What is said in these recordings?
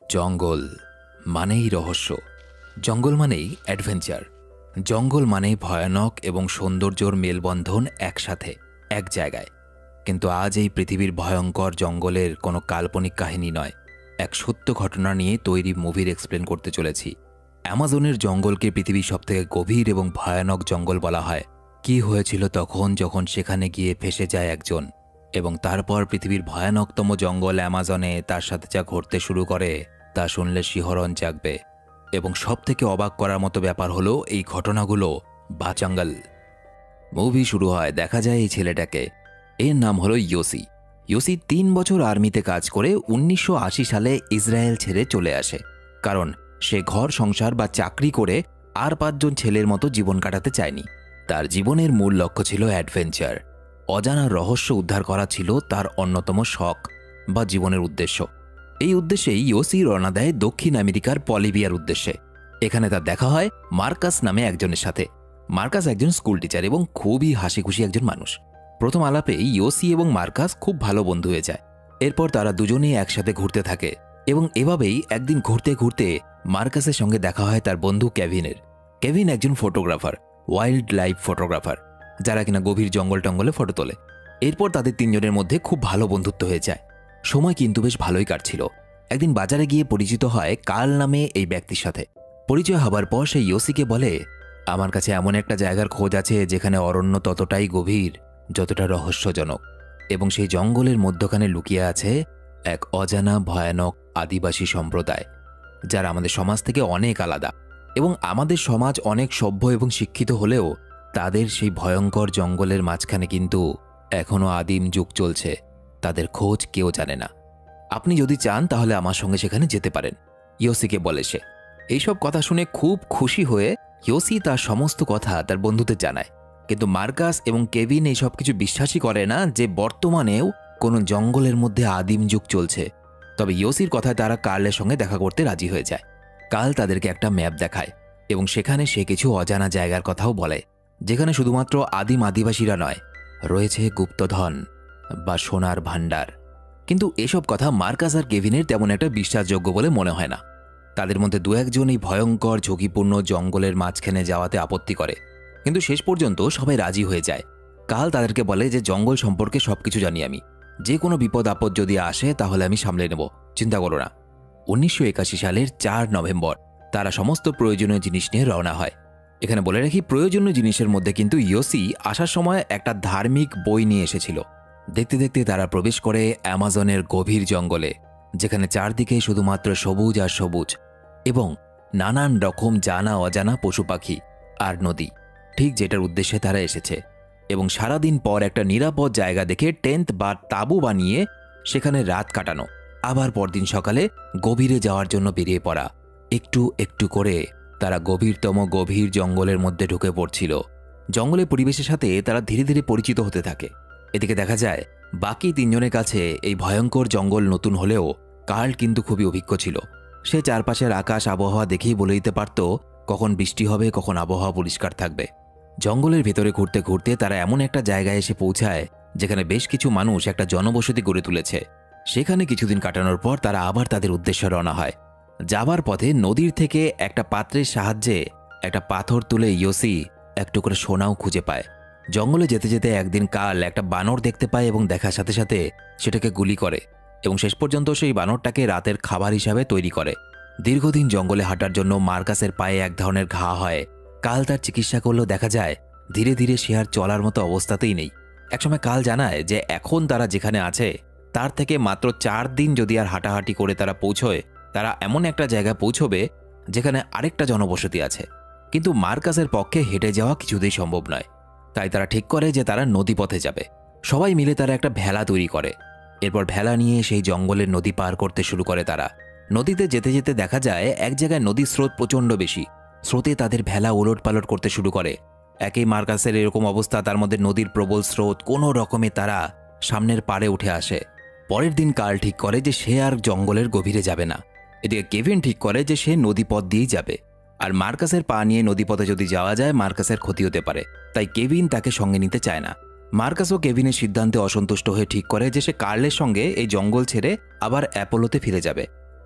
জঙ্গল মানেই রহস্য, জঙ্গল মানেই অ্যাডভেঞ্চার, জঙ্গল মানেই ভয়ানক এবং সৌন্দর্যর মেলবন্ধন একসাথে এক জায়গায়। কিন্তু আজ এই পৃথিবীর ভয়ঙ্কর জঙ্গলের কোনো কাল্পনিক কাহিনী নয়, এক সত্য ঘটনা নিয়ে তৈরি মুভির এক্সপ্লেন করতে চলেছি। অ্যামাজনের জঙ্গলকে পৃথিবীর সবথেকে গভীর এবং ভয়ানক জঙ্গল বলা হয়। কি হয়েছিল তখন যখন সেখানে গিয়ে ফেসে যায় একজন, এবং তারপর পৃথিবীর ভয়ানকতম জঙ্গল অ্যামাজনে তার সাথে যা ঘটতে শুরু করে তা শুনলে শিহরণ জাগবে। এবং সবথেকে অবাক করার মতো ব্যাপার হলো এই ঘটনাগুলো বাচাঙ্গল। মুভি শুরু হয়, দেখা যায় এই ছেলেটাকে, এর নাম হলো ইয়োসি। ইয়োসি ৩ বছর আর্মিতে কাজ করে ১৯৮০ সালে ইসরায়েল ছেড়ে চলে আসে, কারণ সে ঘর সংসার বা চাকরি করে আর ৫ জন ছেলের মতো জীবন কাটাতে চায়নি। তার জীবনের মূল লক্ষ্য ছিল অ্যাডভেঞ্চার, অজানা রহস্য উদ্ধার করা ছিল তার অন্যতম শখ বা জীবনের উদ্দেশ্য। এই উদ্দেশ্যেই ইয়োসি রওনা দেয় দক্ষিণ আমেরিকার বলিভিয়ার উদ্দেশ্যে। এখানে তার দেখা হয় মার্কাস নামে একজনের সাথে। মার্কাস একজন স্কুল টিচার এবং খুবই হাসিখুশি একজন মানুষ। প্রথম আলাপে ইয়োসি এবং মার্কাস খুব ভালো বন্ধু হয়ে যায়। এরপর তারা দুজনেই একসাথে ঘুরতে থাকে এবং এভাবেই একদিন ঘুরতে ঘুরতে মার্কাসের সঙ্গে দেখা হয় তার বন্ধু কেভিনের। কেভিন একজন ফটোগ্রাফার, ওয়াইল্ড লাইফ ফটোগ্রাফার, যারা কিনা গভীর জঙ্গল টঙ্গলে ফটো তোলে। এরপর তাদের ৩ জনের মধ্যে খুব ভালো বন্ধুত্ব হয়ে যায়। সময় কিন্তু বেশ ভালোই কাটছিল। একদিন বাজারে গিয়ে পরিচিত হয় কার্ল নামে এই ব্যক্তির সাথে। পরিচয় হবার পর সে ইয়োসিকে বলে, আমার কাছে এমন একটা জায়গার খোঁজ আছে যেখানে অরণ্য ততটাই গভীর যতটা রহস্যজনক, এবং সেই জঙ্গলের মধ্যখানে লুকিয়ে আছে এক অজানা ভয়ানক আদিবাসী সম্প্রদায়, যারা আমাদের সমাজ থেকে অনেক আলাদা। এবং আমাদের সমাজ অনেক সভ্য এবং শিক্ষিত হলেও তাদের সেই ভয়ঙ্কর জঙ্গলের মাঝখানে কিন্তু এখনও আদিম যুগ চলছে। তাদের খোঁজ কেউ জানে না। আপনি যদি চান তাহলে আমার সঙ্গে সেখানে যেতে পারেন, ইয়োসিকে বলে সে। এইসব কথা শুনে খুব খুশি হয়ে ইয়োসি তার সমস্ত কথা তার বন্ধুদের জানায়। কিন্তু মার্কাস এবং কেভিন এইসব কিছু বিশ্বাসই করে না যে বর্তমানেও কোনো জঙ্গলের মধ্যে আদিম যুগ চলছে। তবে ইয়োসির কথায় তারা কার্লের সঙ্গে দেখা করতে রাজি হয়ে যায়। কার্ল তাদেরকে একটা ম্যাপ দেখায় এবং সেখানে সে কিছু অজানা জায়গার কথাও বলে, যেখানে শুধুমাত্র আদিম আদিবাসীরা নয়, রয়েছে গুপ্তধন বা সোনার ভাণ্ডার। কিন্তু এসব কথা মার্কাস আর কেভিনের তেমন একটা বিশ্বাসযোগ্য বলে মনে হয় না। তাদের মধ্যে ২-১ জন এই ভয়ঙ্কর ঝুঁকিপূর্ণ জঙ্গলের মাঝখানে যাওয়াতে আপত্তি করে, কিন্তু শেষ পর্যন্ত সবাই রাজি হয়ে যায়। কার্ল তাদেরকে বলে যে জঙ্গল সম্পর্কে সবকিছু জানি আমি, যে কোনো বিপদ আপদ যদি আসে তাহলে আমি সামলে নেব, চিন্তা করো না। ১৯৮১ সালের ৪ নভেম্বর তারা সমস্ত প্রয়োজনীয় জিনিস নিয়ে রওনা হয়। এখানে বলে রাখি, প্রয়োজনীয় জিনিসের মধ্যে কিন্তু ইয়োসি আসার সময় একটা ধার্মিক বই নিয়ে এসেছিল। দেখতে দেখতে তারা প্রবেশ করে অ্যামাজনের গভীর জঙ্গলে, যেখানে চারদিকে শুধুমাত্র সবুজ আর সবুজ এবং নানান রকম জানা অজানা পশু পাখি আর নদী, ঠিক যেটার উদ্দেশ্যে তারা এসেছে। এবং সারাদিন পর একটা নিরাপদ জায়গা দেখে টেন্ট বা তাঁবু বানিয়ে সেখানে রাত কাটানো, আবার পরদিন সকালে গভীরে যাওয়ার জন্য বেরিয়ে পড়া। একটু একটু করে তারা গভীরতম গভীর জঙ্গলের মধ্যে ঢুকে পড়ছিল। জঙ্গলের পরিবেশের সাথে তারা ধীরে ধীরে পরিচিত হতে থাকে। এদিকে দেখা যায় বাকি ৩ জনের কাছে এই ভয়ঙ্কর জঙ্গল নতুন হলেও কার্ল কিন্তু খুবই অভিজ্ঞ ছিল। সে চারপাশের আকাশ আবহাওয়া দেখেই বলে দিতে পারত কখন বৃষ্টি হবে, কখন আবহাওয়া পরিষ্কার থাকবে। জঙ্গলের ভেতরে ঘুরতে ঘুরতে তারা এমন একটা জায়গায় এসে পৌঁছায় যেখানে বেশ কিছু মানুষ একটা জনবসতি গড়ে তুলেছে। সেখানে কিছুদিন কাটানোর পর তারা আবার তাদের উদ্দেশ্যে রওনা হয়। যাবার পথে নদীর থেকে একটা পাত্রের সাহায্যে একটা পাথর তুলে ইয়োসি একটু করে সোনাও খুঁজে পায়। জঙ্গলে যেতে যেতে একদিন কার্ল একটা বানর দেখতে পায় এবং দেখার সাথে সাথে সেটাকে গুলি করে এবং শেষ পর্যন্ত সেই বানরটাকে রাতের খাবার হিসাবে তৈরি করে। দীর্ঘদিন জঙ্গলে হাঁটার জন্য মার্কাসের পায়ে এক ধরনের ঘা হয়। কার্ল তার চিকিৎসা করলেও দেখা যায় ধীরে ধীরে সে আর চলার মতো অবস্থাতেই নেই। একসময় কার্ল জানায় যে এখন তারা যেখানে আছে তার থেকে মাত্র ৪ দিন যদি আর হাঁটাহাঁটি করে তারা পৌঁছয়, তারা এমন একটা জায়গায় পৌঁছবে যেখানে আরেকটা জনবসতি আছে। কিন্তু মার্কাসের পক্ষে হেঁটে যাওয়া কিছুতেই সম্ভব নয়। তাই তারা ঠিক করে যে তারা নদীপথে যাবে। সবাই মিলে তারা একটা ভেলা তৈরি করে। এরপর ভেলা নিয়ে সেই জঙ্গলের নদী পার করতে শুরু করে তারা। নদীতে যেতে যেতে দেখা যায় এক জায়গায় নদীর স্রোত প্রচণ্ড বেশি। স্রোতে তাদের ভেলা ওলট পালট করতে শুরু করে। একই মার্কাসের এরকম অবস্থা, তার মধ্যে নদীর প্রবল স্রোত, কোনো রকমে তারা সামনের পাড়ে উঠে আসে। পরের দিন কার্ল ঠিক করে যে সে আর জঙ্গলের গভীরে যাবে না। এদিকে কেভিন ঠিক করে যে সে নদীপথ দিয়েই যাবে। আর মার্কাসের পা নিয়ে নদীপথে যদি যাওয়া যায় মার্কাসের ক্ষতি হতে পারে, তাই কেভিন তাকে সঙ্গে নিতে চায় না। মার্কাসও কেভিনের সিদ্ধান্তে অসন্তুষ্ট হয়ে ঠিক করে যে সে কার্লের সঙ্গে এই জঙ্গল ছেড়ে আবার অ্যাপোলোতে ফিরে যাবে।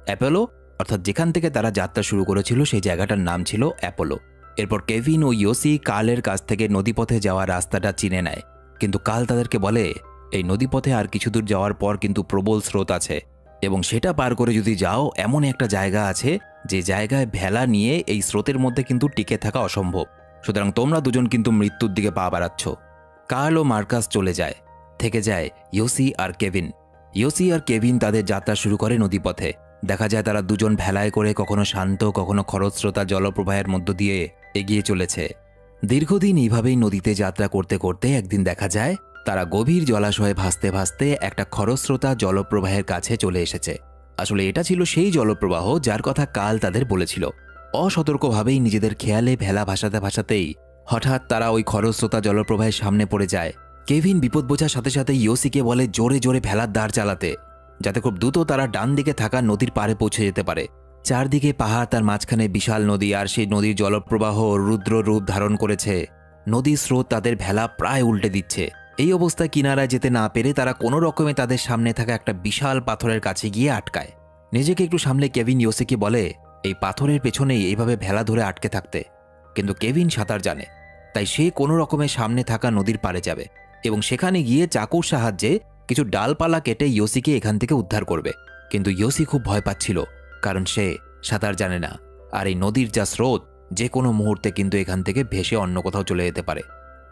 অ্যাপোলো অর্থাৎ যেখান থেকে তারা যাত্রা শুরু করেছিল সেই জায়গাটার নাম ছিল অ্যাপোলো। এরপর কেভিন ও ইয়োসি কার্লের কাছ থেকে নদীপথে যাওয়ার রাস্তাটা চিনে নেয়, কিন্তু কার্ল তাদেরকে বলে এই নদীপথে আর কিছু দূর যাওয়ার পর কিন্তু প্রবল স্রোত আছে এবং সেটা পার করে যদি যাও এমন একটা জায়গা আছে যে জায়গায় ভেলা নিয়ে এই স্রোতের মধ্যে কিন্তু টিকে থাকা অসম্ভব, সুতরাং তোমরা দুজন কিন্তু মৃত্যুর দিকে পা বাড়াচ্ছ। কার্ল ও মার্কাস চলে যায়, থেকে যায় ইয়োসি আর কেভিন। ইয়োসি আর কেভিন তাদের যাত্রা শুরু করে নদীপথে। দেখা যায় তারা দুজন ভেলায় করে কখনো শান্ত কখনো খরস্রোতা জলপ্রবাহের মধ্য দিয়ে এগিয়ে চলেছে। দীর্ঘদিন এইভাবেই নদীতে যাত্রা করতে করতে একদিন দেখা যায় তারা গভীর জলাশয়ে ভাসতে ভাসতে একটা খরস্রোতা জলপ্রবাহের কাছে চলে এসেছে। আসলে এটা ছিল সেই জলপ্রবাহ যার কথা কাল তাদের বলেছিল। অসতর্কভাবেই নিজেদের খেয়ালে ভেলা ভাসাতে ভাসাতেই হঠাৎ তারা ওই খরস্রোতা জলপ্রবাহের সামনে পড়ে যায়। কেভিন বিপদ বোঝার সাথে সাথে ইয়োসিকে বলে জোরে জোরে ভেলার দাঁড় চালাতে, যাতে খুব দ্রুত তারা ডান দিকে থাকা নদীর পাড়ে পৌঁছে যেতে পারে। চারদিকে পাহাড়, তার মাঝখানে বিশাল নদী, আর সেই নদীর জলপ্রবাহ রুদ্র রূপ ধারণ করেছে। নদীর স্রোত তাদের ভেলা প্রায় উল্টে দিচ্ছে। এই অবস্থায় কিনারায় যেতে না পেরে তারা কোনো রকমে তাদের সামনে থাকা একটা বিশাল পাথরের কাছে গিয়ে আটকায়। নিজেকে একটু সামলে কেভিন ইয়োসিকে বলে এই পাথরের পেছনেই এইভাবে ভেলা ধরে আটকে থাকতে, কিন্তু কেভিন সাঁতার জানে, তাই সে কোনো রকমের সামনে থাকা নদীর পাড়ে যাবে এবং সেখানে গিয়ে চাকুর সাহায্যে কিছু ডালপালা কেটে ইয়োসিকে এখান থেকে উদ্ধার করবে। কিন্তু ইয়োসি খুব ভয় পাচ্ছিল, কারণ সে সাঁতার জানে না, আর এই নদীর যা স্রোত যে কোনো মুহূর্তে কিন্তু এখান থেকে ভেসে অন্য কোথাও চলে যেতে পারে।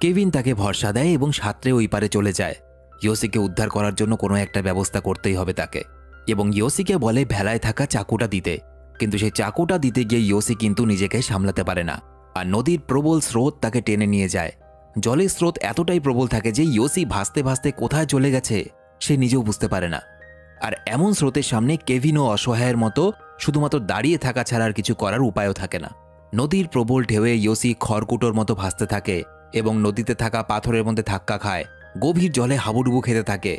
কেভিন তাকে ভরসা দেয় এবং সাঁতরে ওই পারে চলে যায়। ইয়োসিকে উদ্ধার করার জন্য কোনো একটা ব্যবস্থা করতেই হবে তাকে, এবং ইয়োসিকে বলে ভেলায় থাকা চাকুটা দিতে, কিন্তু সেই চাকুটা দিতে গিয়ে ইয়োসি কিন্তু নিজেকে সামলাতে পারে না, আর নদীর প্রবল স্রোত তাকে টেনে নিয়ে যায়। জলের স্রোত এতটাই প্রবল থাকে যে ইয়োসি ভাসতে ভাসতে কোথায় চলে গেছে সে নিজেও বুঝতে পারে না। আর এমন স্রোতের সামনে কেভিনও অসহায়ের মতো শুধুমাত্র দাঁড়িয়ে থাকা ছাড়া আর কিছু করার উপায়ও থাকে না। নদীর প্রবল ঢেউয়ে ইয়োসি খড়কুটোর মতো ভাসতে থাকে এবং নদীতে থাকা পাথরের মধ্যে ধাক্কা খায়, গভীর জলে হাবুডুবু খেতে থাকে।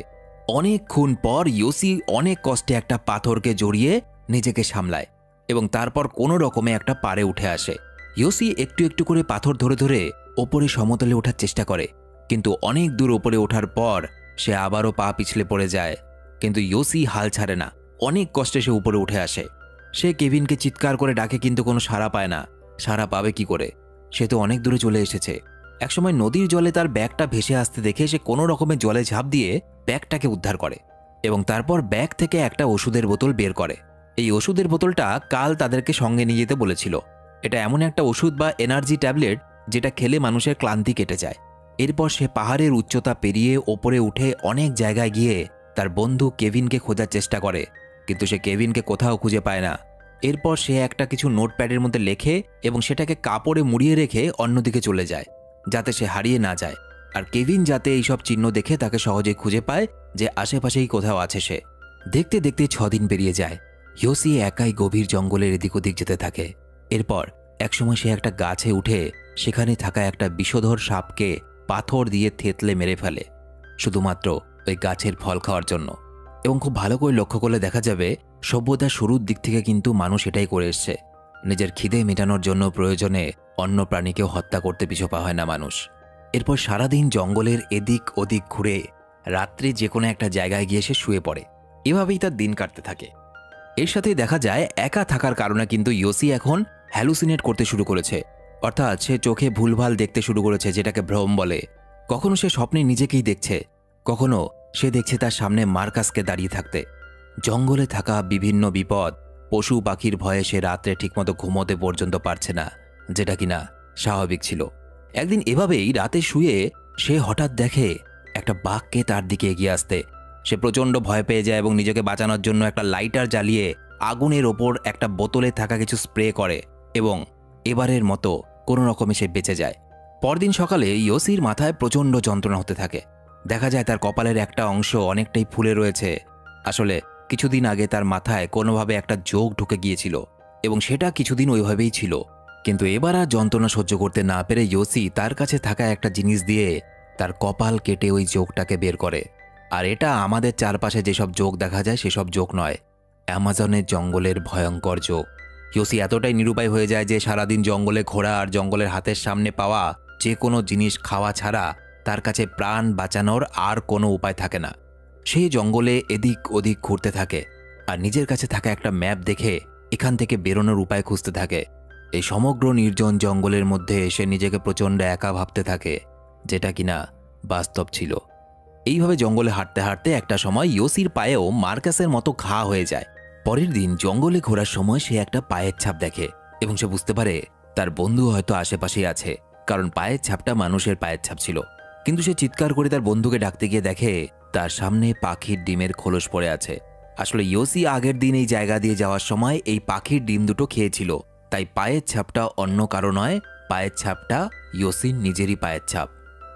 অনেকক্ষণ পর ইয়োসি অনেক কষ্টে একটা পাথরকে জড়িয়ে নিজেকে সামলায় এবং তারপর কোনো রকমে একটা পাড়ে উঠে আসে। ইয়োসি একটু একটু করে পাথর ধরে ধরে ওপরে সমতলে ওঠার চেষ্টা করে, কিন্তু অনেক দূর ওপরে ওঠার পর সে আবারও পা পিছলে পড়ে যায়। কিন্তু ইয়োসি হাল ছাড়ে না, অনেক কষ্টে সে উপরে উঠে আসে। সে কেভিনকে চিৎকার করে ডাকে, কিন্তু কোনো সাড়া পায় না। সাড়া পাবে কি করে, সে তো অনেক দূরে চলে এসেছে। একসময় নদীর জলে তার ব্যাগটা ভেসে আসতে দেখে সে কোনো রকমের জলে ঝাঁপ দিয়ে ব্যাগটাকে উদ্ধার করে এবং তারপর ব্যাগ থেকে একটা ওষুধের বোতল বের করে। এই ওষুধের বোতলটা কাল তাদেরকে সঙ্গে নিয়ে যেতে বলেছিল। এটা এমন একটা ওষুধ বা এনার্জি ট্যাবলেট যেটা খেলে মানুষের ক্লান্তি কেটে যায়। এরপর সে পাহাড়ের উচ্চতা পেরিয়ে ওপরে উঠে অনেক জায়গায় গিয়ে তার বন্ধু কেভিনকে খোঁজার চেষ্টা করে, কিন্তু সে কেভিনকে কোথাও খুঁজে পায় না। এরপর সে একটা কিছু নোটপ্যাডের মধ্যে লেখে এবং সেটাকে কাপড়ে মুড়িয়ে রেখে অন্যদিকে চলে যায়, যাতে সে হারিয়ে না যায়। আর কেভিন যাতে এইসব চিহ্ন দেখে তাকে সহজে খুঁজে পায় যে আশেপাশেই কোথাও আছে সে। দেখতে দেখতে 6 দিন পেরিয়ে যায়। ইয়োসি একাই গভীর জঙ্গলের এদিক ওদিক যেতে থাকে। এরপর একসময় সে একটা গাছে উঠে সেখানে থাকা একটা বিষধর সাপকে পাথর দিয়ে থেতলে মেরে ফেলে, শুধুমাত্র ওই গাছের ফল খাওয়ার জন্য। এবং খুব ভালো করে লক্ষ্য করলে দেখা যাবে সভ্যতার শুরুর দিক থেকে কিন্তু মানুষ এটাই করে এসছে। নিজের খিদে মেটানোর জন্য প্রয়োজনে অন্য প্রাণীকেও হত্যা করতে পিছপা হয় না মানুষ। এরপর সারাদিন জঙ্গলের এদিক ওদিক ঘুরে রাত্রে যে কোনো একটা জায়গায় গিয়ে সে শুয়ে পড়ে। এভাবেই তার দিন কাটতে থাকে। এর সাথেই দেখা যায় একা থাকার কারণে কিন্তু ইয়োসি এখন হ্যালুসিনেট করতে শুরু করেছে, অর্থাৎ সে চোখে ভুলভাল দেখতে শুরু করেছে, যেটাকে ভ্রম বলে। কখনো সে স্বপ্নে নিজেকেই দেখছে, কখনো সে দেখছে তার সামনে মার্কাসকে দাঁড়িয়ে থাকতে। জঙ্গলে থাকা বিভিন্ন বিপদ, পশু পাখির ভয়ে সে রাত্রে ঠিকমতো ঘুমোতে পর্যন্ত পারছে না, যেটা কিনা স্বাভাবিক ছিল। একদিন এভাবেই রাতে শুয়ে সে হঠাৎ দেখে একটা বাঘকে তার দিকে এগিয়ে আসতে। সে প্রচণ্ড ভয় পেয়ে যায় এবং নিজেকে বাঁচানোর জন্য একটা লাইটার জ্বালিয়ে আগুনের ওপর একটা বোতলে থাকা কিছু স্প্রে করে এবং এবারের মতো কোনো রকমে সে বেঁচে যায়। পরদিন সকালে ইয়োসির মাথায় প্রচণ্ড যন্ত্রণা হতে থাকে। দেখা যায় তার কপালের একটা অংশ অনেকটাই ফুলে রয়েছে। আসলে কিছুদিন আগে তার মাথায় কোনোভাবে একটা যোগ ঢুকে গিয়েছিল এবং সেটা কিছুদিন ওইভাবেই ছিল। কিন্তু এবার আর যন্ত্রণা সহ্য করতে না পেরে ইয়োসি তার কাছে থাকা একটা জিনিস দিয়ে তার কপাল কেটে ওই যোগটাকে বের করে। আর এটা আমাদের চারপাশে যেসব যোগ দেখা যায় সেসব যোগ নয়, অ্যামাজনের জঙ্গলের ভয়ঙ্কর যোগ। ইয়োসি এতটাই নিরুপায় হয়ে যায় যে সারাদিন জঙ্গলে ঘোরা আর জঙ্গলের হাতের সামনে পাওয়া যে কোনো জিনিস খাওয়া ছাড়া তার কাছে প্রাণ বাঁচানোর আর কোনো উপায় থাকে না। সেই জঙ্গলে এদিক ওদিক ঘুরতে থাকে আর নিজের কাছে থাকা একটা ম্যাপ দেখে এখান থেকে বেরোনোর উপায় খুঁজতে থাকে। এই সমগ্র নির্জন জঙ্গলের মধ্যে সে নিজেকে প্রচণ্ড একা ভাবতে থাকে, যেটা কিনা বাস্তব ছিল। এইভাবে জঙ্গলে হাঁটতে হাঁটতে একটা সময় ইয়োসির পায়েও মার্কাসের মতো ঘা হয়ে যায়। পরের দিন জঙ্গলে ঘোরার সময় সে একটা পায়ের ছাপ দেখে এবং সে বুঝতে পারে তার বন্ধু হয়তো আশেপাশেই আছে, কারণ পায়ের ছাপটা মানুষের পায়ের ছাপ ছিল। কিন্তু সে চিৎকার করে তার বন্ধুকে ডাকতে গিয়ে দেখে তার সামনে পাখির ডিমের খোলস পড়ে আছে। আসলে ইয়োসি আগের দিন এই জায়গা দিয়ে যাওয়ার সময় এই পাখির ডিম দুটো খেয়েছিল, তাই পায়ের ছাপটা অন্য কারো নয়, পায়ের ছাপটা ইয়োসির নিজেরই পায়ের ছাপ।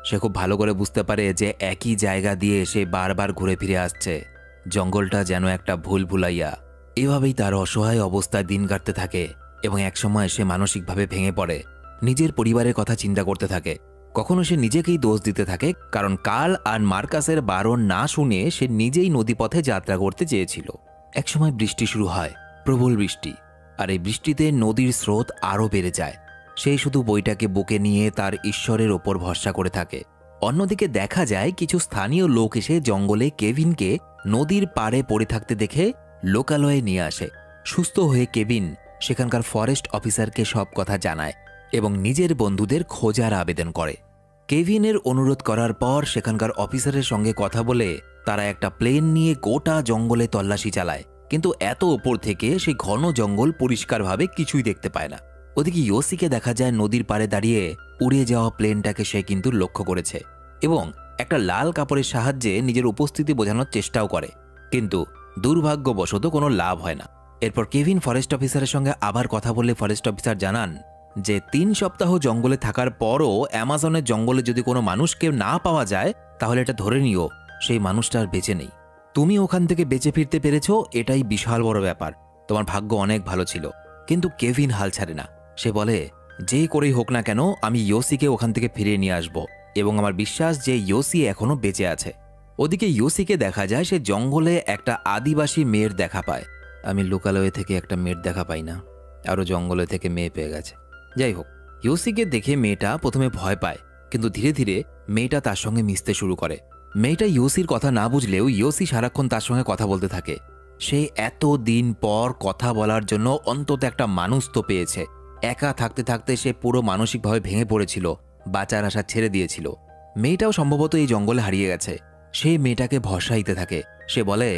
সে খুব ভালো করে বুঝতে পারে যে একই জায়গা দিয়ে সে বারবার ঘুরে ফিরে আসছে। জঙ্গলটা যেন একটা ভুল ভুলাইয়া। এভাবেই তার অসহায় অবস্থায় দিন কাটতে থাকে এবং একসময় সে মানসিকভাবে ভেঙে পড়ে। নিজের পরিবারের কথা চিন্তা করতে থাকে। কখনো সে নিজেকেই দোষ দিতে থাকে, কারণ কার্ল আর মার্কাসের বারণ না শুনে সে নিজেই নদীপথে যাত্রা করতে চেয়েছিল। একসময় বৃষ্টি শুরু হয়, প্রবল বৃষ্টি। আর এই বৃষ্টিতে নদীর স্রোত আরও বেড়ে যায়। সে শুধু বইটাকে বুকে নিয়ে তার ঈশ্বরের ওপর ভরসা করে থাকে। অন্যদিকে দেখা যায় কিছু স্থানীয় লোক এসে জঙ্গলে কেভিনকে নদীর পাড়ে পড়ে থাকতে দেখে লোকালয়ে নিয়ে আসে। সুস্থ হয়ে কেভিন সেখানকার ফরেস্ট অফিসারকে সব কথা জানায় এবং নিজের বন্ধুদের খোঁজার আবেদন করে। কেভিনের অনুরোধ করার পর সেখানকার অফিসারের সঙ্গে কথা বলে তারা একটা প্লেন নিয়ে গোটা জঙ্গলে তল্লাশি চালায়, কিন্তু এত ওপর থেকে সেই ঘন জঙ্গল পরিষ্কারভাবে কিছুই দেখতে পায় না। ওদিকে ইয়োসিকে দেখা যায় নদীর পাড়ে দাঁড়িয়ে উড়ে যাওয়া প্লেনটাকে সে কিন্তু লক্ষ্য করেছে এবং একটা লাল কাপড়ের সাহায্যে নিজের উপস্থিতি বোঝানোর চেষ্টাও করে, কিন্তু দুর্ভাগ্যবশত কোনো লাভ হয় না। এরপর কেভিন ফরেস্ট অফিসারের সঙ্গে আবার কথা বললে ফরেস্ট অফিসার জানান যে 3 সপ্তাহ জঙ্গলে থাকার পরও অ্যামাজনের জঙ্গলে যদি কোনো মানুষকে না পাওয়া যায় তাহলে এটা ধরে নিও সেই মানুষটা আর বেঁচে নেই। তুমি ওখান থেকে বেঁচে ফিরতে পেরেছো, এটাই বিশাল বড় ব্যাপার। তোমার ভাগ্য অনেক ভালো ছিল। কিন্তু কেভিন হাল ছাড়ে না। সে বলে, যে করেই হোক না কেন আমি ইয়োসিকে ওখান থেকে ফিরিয়ে নিয়ে আসব এবং আমার বিশ্বাস যে ইয়োসি এখনো বেঁচে আছে। ওদিকে ইয়োসিকে দেখা যায় সে জঙ্গলে একটা আদিবাসী মেয়ের দেখা পায়। আমি লোকালয়ে থেকে একটা মেয়ের দেখা পাই না, আরও জঙ্গলে থেকে মেয়ে পেয়ে গেছে। যাই হোক, ইয়োসিকে দেখে মেয়েটা প্রথমে ভয় পায়, কিন্তু ধীরে ধীরে মেয়েটা তার সঙ্গে মিশতে শুরু করে। মেয়েটা ইয়োসির কথা না বুঝলেও ইয়োসি সারাক্ষণ তার সঙ্গে কথা বলতে থাকে। সে এত দিন পর কথা বলার জন্য অন্তত একটা মানুষ তো পেয়েছে। একা থাকতে থাকতে সে পুরো মানসিকভাবে ভেঙে পড়েছিল, বাঁচার আশা ছেড়ে দিয়েছিল। মেয়েটাও সম্ভবত এই জঙ্গলে হারিয়ে গেছে। সে মেয়েটাকে ভরসা দিতে থাকে। সে বলে,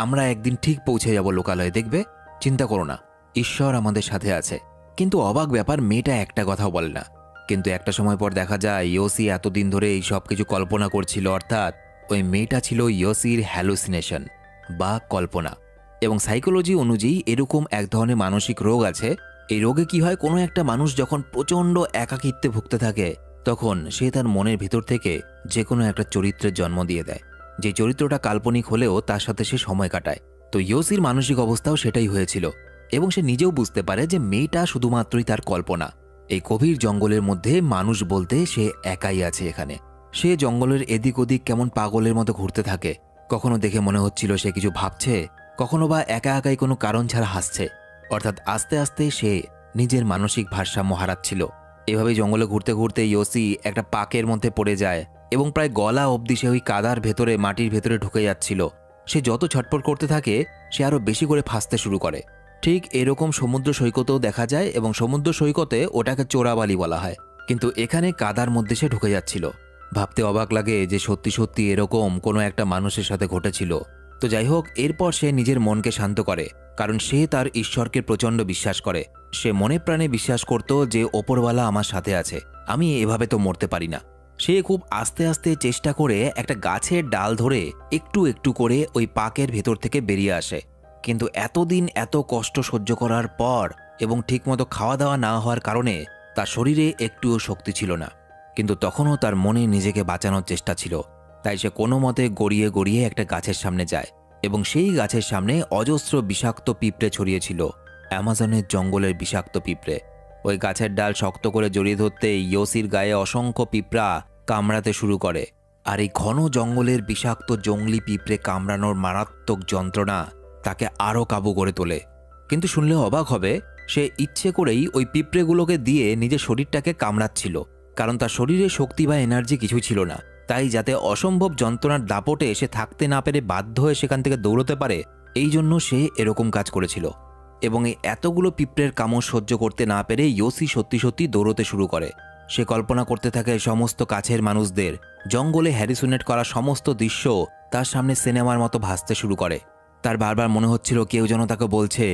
আমরা একদিন ঠিক পৌঁছে যাব লোকালয়ে, দেখবে, চিন্তা করো না, ঈশ্বর আমাদের সাথে আছে। কিন্তু অবাক ব্যাপার, মেয়েটা একটা কথাও বলে না। কিন্তু একটা সময় পর দেখা যায় ইয়োসি এতদিন ধরে এই সব কিছু কল্পনা করছিল, অর্থাৎ ওই মেয়েটা ছিল ইয়োসির হ্যালুসিনেশন বা কল্পনা। এবং সাইকোলজি অনুযায়ী এরকম এক ধরনের মানসিক রোগ আছে। এই রোগে কি হয়, কোনো একটা মানুষ যখন প্রচণ্ড একাকিত্বে ভুগতে থাকে তখন সে তার মনের ভিতর থেকে যে কোনো একটা চরিত্রের জন্ম দিয়ে দেয়, যে চরিত্রটা কাল্পনিক হলেও তার সাথে সে সময় কাটায়। তো ইয়োসির মানসিক অবস্থাও সেটাই হয়েছিল এবং সে নিজেও বুঝতে পারে যে মেয়েটা শুধুমাত্রই তার কল্পনা। এই গভীর জঙ্গলের মধ্যে মানুষ বলতে সে একাই আছে এখানে। সে জঙ্গলের এদিক ওদিক কেমন পাগলের মতো ঘুরতে থাকে। কখনো দেখে মনে হচ্ছিল সে কিছু ভাবছে, কখনো বা একা একাই কোনো কারণ ছাড়া হাসছে। অর্থাৎ আস্তে আস্তে সে নিজের মানসিক ভারসাম্য হারাচ্ছিল। এভাবেই জঙ্গলে ঘুরতে ঘুরতে ইয়োসি একটা পাকের মধ্যে পড়ে যায় এবং প্রায় গলা অবধি সে ওই কাদার ভেতরে, মাটির ভেতরে ঢুকে যাচ্ছিল। সে যত ছটফট করতে থাকে সে আরও বেশি করে ফাঁসতে শুরু করে। ঠিক এরকম সমুদ্র সৈকতেও দেখা যায় এবং সমুদ্র সৈকতে ওটাকে চোরাবালি বলা হয়, কিন্তু এখানে কাদার মধ্যে সে ঢুকে যাচ্ছিল। ভাবতে অবাক লাগে যে সত্যি সত্যি এরকম কোনো একটা মানুষের সাথে ঘটেছিল। তো যাই হোক, এরপর সে নিজের মনকে শান্ত করে, কারণ সে তার ঈশ্বরকে প্রচণ্ড বিশ্বাস করে। সে মনে প্রাণে বিশ্বাস করত যে ওপরওয়ালা আমার সাথে আছে, আমি এভাবে তো মরতে পারি না। সে খুব আস্তে আস্তে চেষ্টা করে একটা গাছের ডাল ধরে একটু একটু করে ওই পাকের ভেতর থেকে বেরিয়ে আসে। কিন্তু এতদিন এত কষ্ট সহ্য করার পর এবং ঠিকমতো খাওয়া দাওয়া না হওয়ার কারণে তার শরীরে একটুও শক্তি ছিল না। কিন্তু তখনও তার মনে নিজেকে বাঁচানোর চেষ্টা ছিল। তাই সে কোনো মতে গড়িয়ে গড়িয়ে একটা গাছের সামনে যায় এবং সেই গাছের সামনে অজস্র বিষাক্ত পিঁপড়ে ছড়িয়েছিল, অ্যামাজনের জঙ্গলের বিষাক্ত পিঁপড়ে। ওই গাছের ডাল শক্ত করে জড়িয়ে ধরতে ইয়োসির গায়ে অসংখ্য পিঁপড়া কামড়াতে শুরু করে। আর এই ঘন জঙ্গলের বিষাক্ত জঙ্গলি পিঁপড়ে কামড়ানোর মারাত্মক যন্ত্রণা তাকে আরও কাবু করে তোলে। কিন্তু শুনলে অবাক হবে, সে ইচ্ছে করেই ওই পিঁপড়েগুলোকে দিয়ে নিজের শরীরটাকে কামড়াচ্ছিল, কারণ তার শরীরে শক্তি বা এনার্জি কিছু ছিল না। তাই যাতে অসম্ভব যন্ত্রণার দাপটে সে থাকতে না পেরে বাধ্য হয়ে সেখান থেকে দৌড়তে পারে, এই জন্য সে এরকম কাজ করেছিল। এবং এই এতগুলো পিঁপড়ের কামড় সহ্য করতে না পেরে ইয়োসি সত্যি সত্যি দৌড়তে শুরু করে। সে কল্পনা করতে থাকে সমস্ত কাছের মানুষদের জঙ্গলে হ্যারিসোনেট করা সমস্ত দৃশ্য তার সামনে সিনেমার মতো ভাসতে শুরু করে। তার বারবার মনে হচ্ছিল কেউ যেন তাকে বলছে,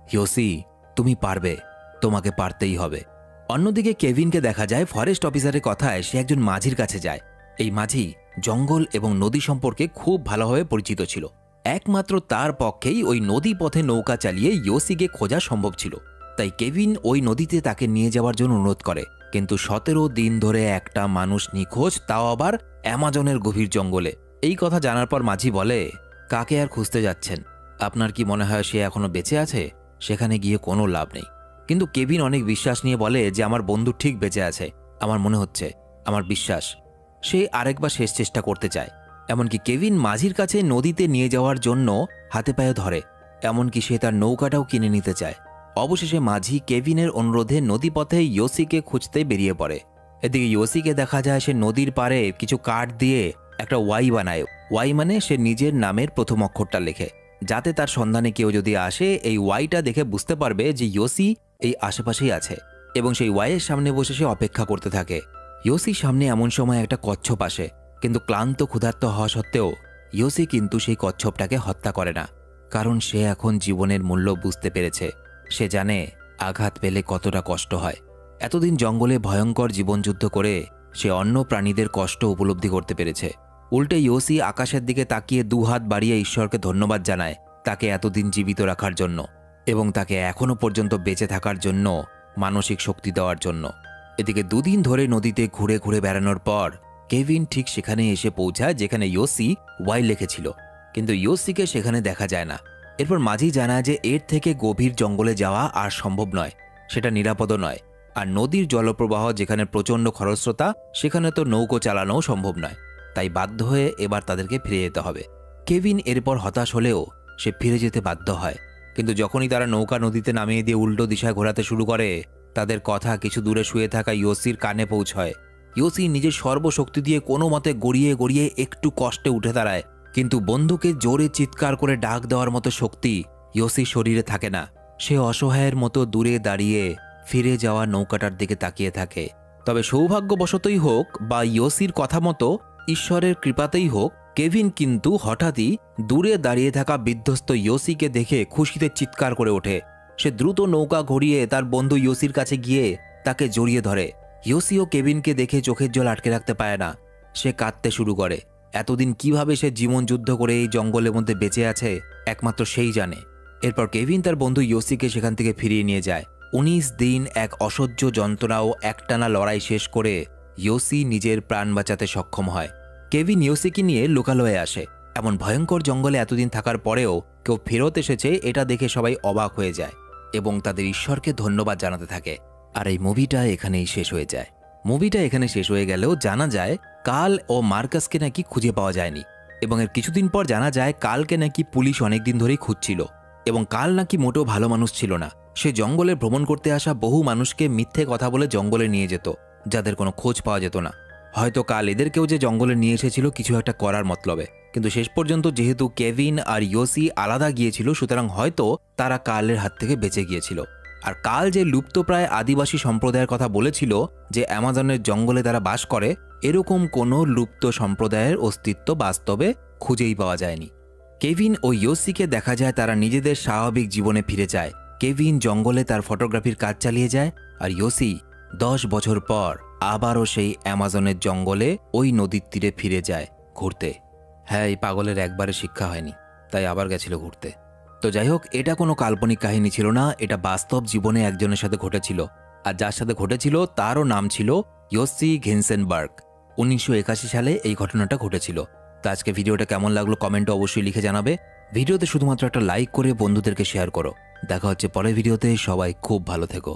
ইয়োসি তুমি পারবে, তোমাকে পারতেই হবে। অন্যদিকে কেভিনকে দেখা যায় ফরেস্ট অফিসারের কথায় সে একজন মাঝির কাছে যায়। এই মাঝি জঙ্গল এবং নদী সম্পর্কে খুব ভালোভাবে পরিচিত ছিল। একমাত্র তার পক্ষেই ওই নদী পথে নৌকা চালিয়ে ইয়োসিকে খোঁজা সম্ভব ছিল। তাই কেভিন ওই নদীতে তাকে নিয়ে যাওয়ার জন্য অনুরোধ করে। কিন্তু 17 দিন ধরে একটা মানুষ নিখোঁজ, তাও আবার অ্যামাজনের গভীর জঙ্গলে। এই কথা জানার পর মাঝি বলে, কাকে আর খুঁজতে যাচ্ছেন? আপনার কি মনে হয় সে এখনো বেঁচে আছে? সেখানে গিয়ে কোনো লাভ নেই। কিন্তু কেভিন অনেক বিশ্বাস নিয়ে বলে যে আমার বন্ধু ঠিক বেঁচে আছে, আমার মনে হচ্ছে, আমার বিশ্বাস। সে আরেকবার শেষ চেষ্টা করতে চায়। এমনকি কেভিন মাঝির কাছে নদীতে নিয়ে যাওয়ার জন্য হাতে পায়ে ধরে, এমনকি সে তার নৌকাটাও কিনে নিতে চায়। অবশেষে মাঝি কেভিনের অনুরোধে নদীপথে ইয়োসিকে খুঁজতে বেরিয়ে পড়ে। এদিকে ইয়োসিকে দেখা যায় সে নদীর পাড়ে কিছু কাঠ দিয়ে একটা ওয়াই বানায়। ওয়াই মানে সে নিজের নামের প্রথম অক্ষরটা লেখে, যাতে তার সন্ধানে কেউ যদি আসে এই ওয়াইটা দেখে বুঝতে পারবে যে ইয়োসি এই আশেপাশেই আছে, এবং সেই ওয়াইয়ের সামনে বসে সে অপেক্ষা করতে থাকে। ইয়োসির সামনে এমন সময় একটা কচ্ছপ আসে, কিন্তু ক্লান্ত ক্ষুধার্ত হওয়া সত্ত্বেও ইয়োসি কিন্তু সেই কচ্ছপটাকে হত্যা করে না, কারণ সে এখন জীবনের মূল্য বুঝতে পেরেছে। সে জানে আঘাত পেলে কতটা কষ্ট হয়। এতদিন জঙ্গলে ভয়ঙ্কর জীবনযুদ্ধ করে সে অন্য প্রাণীদের কষ্ট উপলব্ধি করতে পেরেছে। উল্টে ইয়োসি আকাশের দিকে তাকিয়ে দুহাত বাড়িয়ে ঈশ্বরকে ধন্যবাদ জানায় তাকে এতদিন জীবিত রাখার জন্য এবং তাকে এখনও পর্যন্ত বেঁচে থাকার জন্য মানসিক শক্তি দেওয়ার জন্য। এদিকে 2 দিন ধরে নদীতে ঘুরে ঘুরে বেড়ানোর পর কেভিন ঠিক সেখানে এসে পৌঁছায় যেখানে ইয়োসি ওয়াই লিখেছিল, কিন্তু ইয়োসিকে সেখানে দেখা যায় না। এরপর মাঝি জানায় যে এর থেকে গভীর জঙ্গলে যাওয়া আর সম্ভব নয়, সেটা নিরাপদও নয়। আর নদীর জলপ্রবাহ যেখানে প্রচণ্ড খরস্রোতা, সেখানে তো নৌকো চালানোও সম্ভব নয়। তাই বাধ্য হয়ে এবার তাদেরকে ফিরে যেতে হবে। কেভিন এরপর হতাশ হলেও সে ফিরে যেতে বাধ্য হয়। কিন্তু যখনই তারা নৌকা নদীতে নামিয়ে দিয়ে উল্টো দিশায় ঘোরাতে শুরু করে, তাদের কথা কিছু দূরে শুয়ে থাকা ইয়োসির কানে পৌঁছয়। ইয়োসি নিজের সর্বশক্তি দিয়ে কোনো মতে গড়িয়ে গড়িয়ে একটু কষ্টে উঠে দাঁড়ায়, কিন্তু বন্ধুকে জোরে চিৎকার করে ডাক দেওয়ার মতো শক্তি ইয়োসির শরীরে থাকে না। সে অসহায়ের মতো দূরে দাঁড়িয়ে ফিরে যাওয়া নৌকাটার দিকে তাকিয়ে থাকে। তবে সৌভাগ্যবশতই হোক বা ইয়োসির কথা মতো ঈশ্বরের কৃপাতেই হোক, কেভিন কিন্তু হঠাৎই দূরে দাঁড়িয়ে থাকা বিধ্বস্ত ইয়োসিকে দেখে খুশিতে চিৎকার করে ওঠে। সে দ্রুত নৌকা ঘুরিয়ে তার বন্ধু ইয়োসির কাছে গিয়ে তাকে জড়িয়ে ধরে। ইয়োসিও কেভিনকে দেখে চোখের জল আটকে রাখতে পারে না। সে কাঁদতে শুরু করে। এতদিন কিভাবে সে জীবন যুদ্ধ করে এই জঙ্গলের মধ্যে বেঁচে আছে একমাত্র সেই জানে। এরপর কেভিন তার বন্ধু ইয়োসিকে সেখান থেকে ফিরিয়ে নিয়ে যায়। 19 দিন এক অসহ্য যন্ত্রণা ও একটানা লড়াই শেষ করে ইয়োসি নিজের প্রাণ বাঁচাতে সক্ষম হয়। কেভিন ইয়োসিকে নিয়ে লোকালয়ে আসে। এমন ভয়ঙ্কর জঙ্গলে এতদিন থাকার পরেও কেউ ফেরত এসেছে এটা দেখে সবাই অবাক হয়ে যায় এবং তাদের ঈশ্বরকে ধন্যবাদ জানাতে থাকে। আর এই মুভিটা এখানেই শেষ হয়ে যায়। মুভিটা এখানে শেষ হয়ে গেলেও জানা যায় কাল ও মার্কাসকে নাকি খুঁজে পাওয়া যায়নি, এবং এর কিছুদিন পর জানা যায় কালকে নাকি পুলিশ অনেকদিন ধরেই খুঁজছিল, এবং কাল নাকি মোটেও ভালো মানুষ ছিল না। সে জঙ্গলে ভ্রমণ করতে আসা বহু মানুষকে মিথ্যে কথা বলে জঙ্গলে নিয়ে যেত, যাদের কোনো খোঁজ পাওয়া যেত না। হয়তো কাল এদেরকেও যে জঙ্গলে নিয়ে এসেছিল কিছু একটা করার মতলবে, কিন্তু শেষ পর্যন্ত যেহেতু কেভিন আর ইয়োসি আলাদা গিয়েছিল, সুতরাং হয়তো তারা কালের হাত থেকে বেঁচে গিয়েছিল। আর কাল যে লুপ্তপ্রায় আদিবাসী সম্প্রদায়ের কথা বলেছিল যে অ্যামাজনের জঙ্গলে তারা বাস করে, এরকম কোনো লুপ্ত সম্প্রদায়ের অস্তিত্ব বাস্তবে খুঁজেই পাওয়া যায়নি। কেভিন ও ইয়োসিকে দেখা যায় তারা নিজেদের স্বাভাবিক জীবনে ফিরে যায়। কেভিন জঙ্গলে তার ফটোগ্রাফির কাজ চালিয়ে যায়, আর ইয়োসি 10 বছর পর আবারও সেই অ্যামাজনের জঙ্গলে ওই নদীর তীরে ফিরে যায় ঘুরতে। হ্যাঁ, এই পাগলের একবারে শিক্ষা হয়নি, তাই আবার গেছিল ঘুরতে। তো যাই হোক, এটা কোনো কাল্পনিক কাহিনী ছিল না, এটা বাস্তব জীবনে একজনের সাথে ঘটেছিল। আর যার সাথে ঘটেছিল তারও নাম ছিল ইয়োসি ঘিনসেনবার্গ। 1981 সালে এই ঘটনাটা ঘটেছিল। তো আজকে ভিডিওটা কেমন লাগলো কমেন্টে অবশ্যই লিখে জানাবে। ভিডিওতে শুধুমাত্র একটা লাইক করে বন্ধুদেরকে শেয়ার করো। দেখা হচ্ছে পরের ভিডিওতে। সবাই খুব ভালো থেকো।